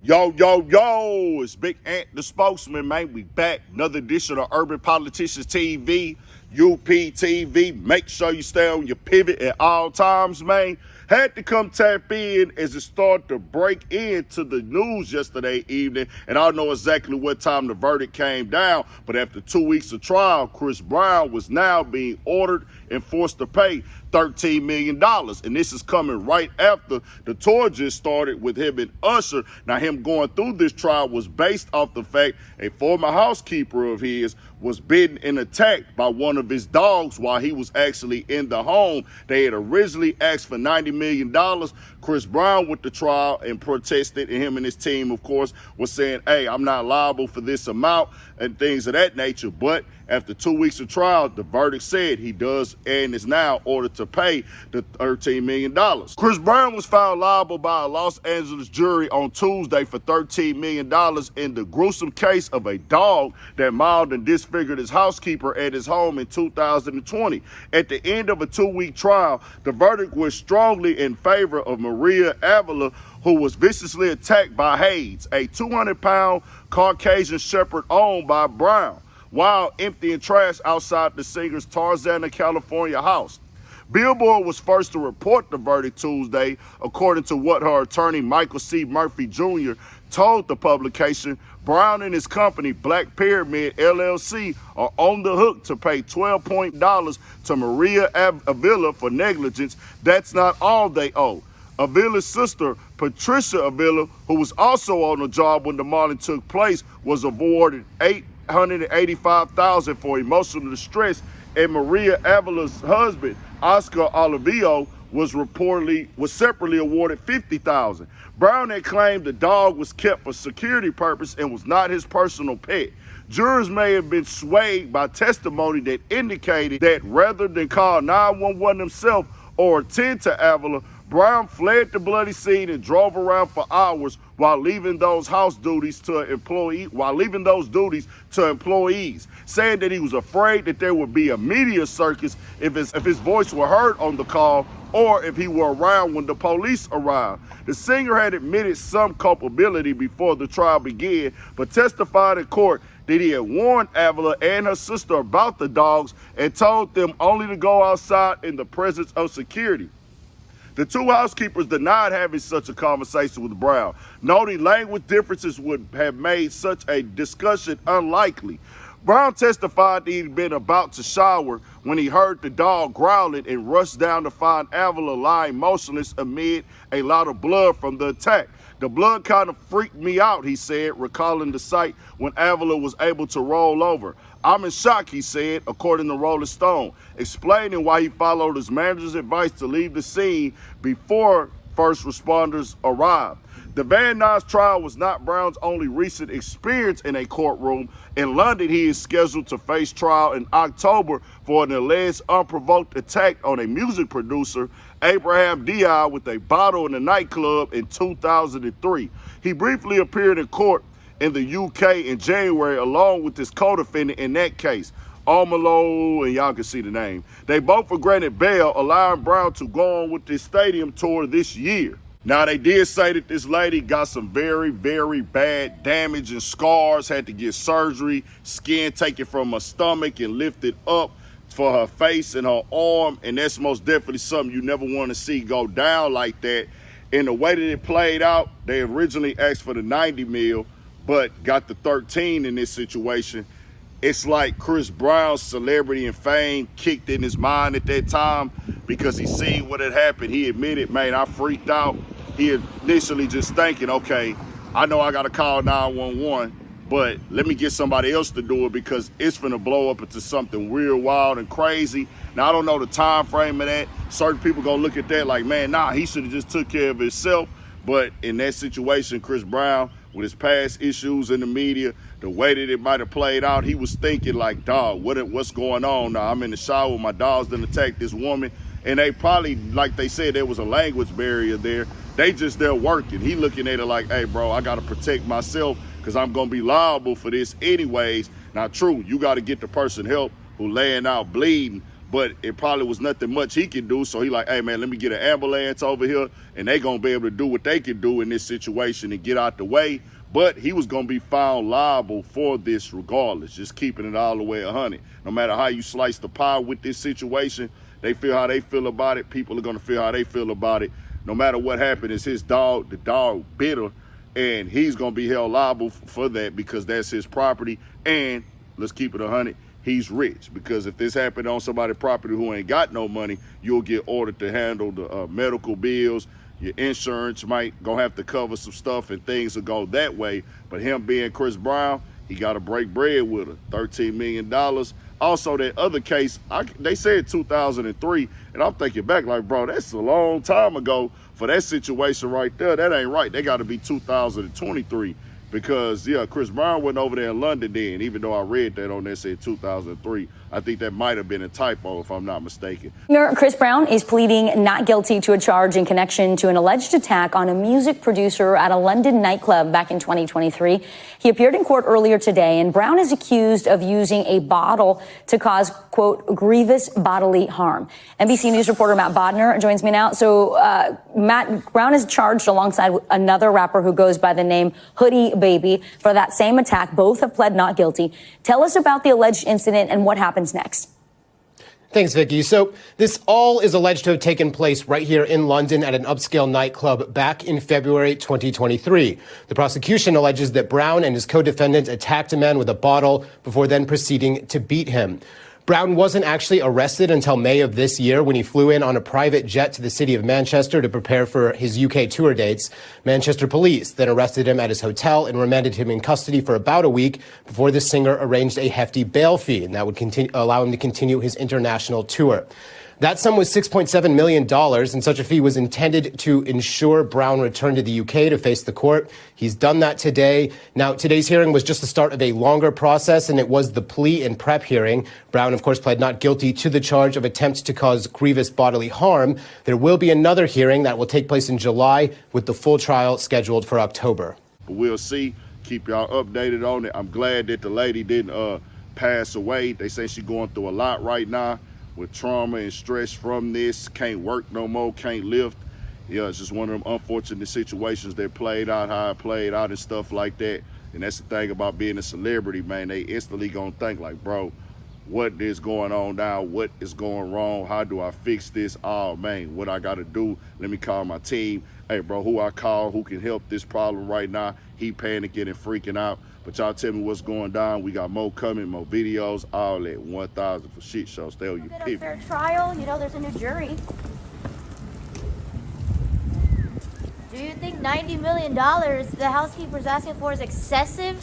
Yo, yo, yo, it's Big Ant, the spokesman, man. We back. Another edition of Urban Politicians TV, UPTV. Make sure you stay on your pivot at all times, man. Had to come tap in as it started to break into the news yesterday evening. And I don't know exactly what time the verdict came down, but after 2 weeks of trial, Chris Brown was now being ordered and forced to pay $13 million. And this is coming right after the tour just started with him and Usher. Now, him going through this trial was based off the fact a former housekeeper of his was bitten and attacked by one of his dogs while he was actually in the home. They had originally asked for $90 million. Chris Brown went to trial and protested, and him and his team, of course, was saying, hey, I'm not liable for this amount and things of that nature. But after 2 weeks of trial, the verdict said he does and is now ordered to pay the $13 million. Chris Brown was found liable by a Los Angeles jury on Tuesday for $13 million in the gruesome case of a dog that mauled and disfigured his housekeeper at his home in 2020. At the end of a 2-week trial, the verdict was strongly in favor of Maria Avila, who was viciously attacked by Hayes, a 200-pound Caucasian shepherd owned by Brown, while emptying trash outside the singer's Tarzana, California house. Billboard was first to report the verdict Tuesday, according to what her attorney Michael C. Murphy Jr. told the publication. Brown and his company, Black Pyramid LLC, are on the hook to pay $12 million to Maria Avila for negligence. That's not all they owe. Avila's sister, Patricia Avila, who was also on the job when the mauling took place, was awarded $885,000 for emotional distress, and Maria Avila's husband, Oscar Oliverio, was separately awarded $50,000. Brown had claimed the dog was kept for security purpose and was not his personal pet. Jurors may have been swayed by testimony that indicated that rather than call 911 himself or attend to Avila, Brown fled the bloody scene and drove around for hours while leaving those duties to employees, saying that he was afraid that there would be a media circus if his voice were heard on the call or if he were around when the police arrived. The singer had admitted some culpability before the trial began, but testified in court that he had warned Avila and her sister about the dogs and told them only to go outside in the presence of security. The two housekeepers denied having such a conversation with Brown, noting language differences would have made such a discussion unlikely. Brown testified that he'd been about to shower when he heard the dog growling and rushed down to find Avila lying motionless amid a lot of blood from the attack. The blood kind of freaked me out, he said, recalling the sight when Avila was able to roll over. I'm in shock, he said, according to Rolling Stone, explaining why he followed his manager's advice to leave the scene before first responders arrived. The Van Nuys trial was not Brown's only recent experience in a courtroom. In London, he is scheduled to face trial in October for an alleged unprovoked attack on a music producer, Abraham Diaz, with a bottle in a nightclub in 2003. He briefly appeared in court in the UK in January along with his co-defendant in that case, Omalo, and y'all can see the name. They both were granted bail, allowing Brown to go on with this stadium tour this year. Now, they did say that this lady got some very, very bad damage and scars, had to get surgery, skin taken from her stomach and lifted up for her face and her arm, and that's most definitely something you never want to see go down like that. In the way that it played out, they originally asked for the 90 mil, but got the 13 in this situation. It's like Chris Brown's celebrity and fame kicked in his mind at that time because he seen what had happened. He admitted, man, I freaked out. He initially just thinking, okay, I know I got to call 911, but let me get somebody else to do it because it's finna blow up into something real wild and crazy. Now, I don't know the time frame of that. Certain people gonna look at that like, man, nah, he should have just took care of himself. But in that situation, Chris Brown, with his past issues in the media, the way that it might have played out, he was thinking like, dog, what's going on now? I'm in the shower, my dogs done attacked this woman. And they probably, like they said, there was a language barrier there. They just there working. He looking at it like, hey, bro, I got to protect myself because I'm going to be liable for this anyways. Now, true, you got to get the person help who laying out bleeding. but it probably was nothing much he could do. So he like, hey man, let me get an ambulance over here, and they gonna be able to do what they can do in this situation and get out the way. But he was gonna be found liable for this regardless, just keeping it all the way 100. No matter how you slice the pie with this situation, they feel how they feel about it. People are gonna feel how they feel about it. No matter what happened, it's his dog. The dog bit her, and he's gonna be held liable for that because that's his property. And let's keep it 100. He's rich, because if this happened on somebody's property who ain't got no money, you'll get ordered to handle the medical bills. Your insurance might gonna have to cover some stuff, and things will go that way. But him being Chris Brown, he got to break bread with her. $13 million. Also, that other case, they said 2003, and I'm thinking back like, bro, that's a long time ago for that situation right there. That ain't right. They got to be 2023. Because, yeah, Chris Brown went over there in London then, even though I read that on there said 2003. I think that might have been a typo, if I'm not mistaken. Chris Brown is pleading not guilty to a charge in connection to an alleged attack on a music producer at a London nightclub back in 2023. He appeared in court earlier today, and Brown is accused of using a bottle to cause, quote, grievous bodily harm. NBC News reporter Matt Bodner joins me now. So, Matt, Brown is charged alongside another rapper who goes by the name Hoodie Baby for that same attack. Both have pled not guilty. Tell us about the alleged incident and what happens next. Thanks, Vicky. So this all is alleged to have taken place right here in London at an upscale nightclub back in February 2023. The prosecution alleges that Brown and his co-defendant attacked a man with a bottle before then proceeding to beat him. Brown wasn't actually arrested until May of this year when he flew in on a private jet to the city of Manchester to prepare for his UK tour dates. Manchester police then arrested him at his hotel and remanded him in custody for about a week before the singer arranged a hefty bail fee, and that would allow him to continue his international tour. That sum was $6.7 million, and such a fee was intended to ensure Brown returned to the UK to face the court. He's done that today. Now, today's hearing was just the start of a longer process, and it was the plea and prep hearing. Brown, of course, pled not guilty to the charge of attempt to cause grievous bodily harm. There will be another hearing that will take place in July, with the full trial scheduled for October. We'll see. Keep y'all updated on it. I'm glad that the lady didn't pass away. They say she's going through a lot right now with trauma and stress from this. Can't work no more, can't lift. Yeah, it's just one of them unfortunate situations that played out how it played out and stuff like that. And that's the thing about being a celebrity, man. They instantly gonna think like, bro, what is going on now? What is going wrong? How do I fix this? Oh man, what I gotta do? Let me call my team. Hey bro, who I call, who can help this problem right now? He panicking and freaking out. But y'all tell me what's going down. We got more coming, more videos, all that. 1,000 for shit shows. Stay on your Get a fair trial, you know, there's a new jury. Do you think $90 million the housekeeper's asking for is excessive?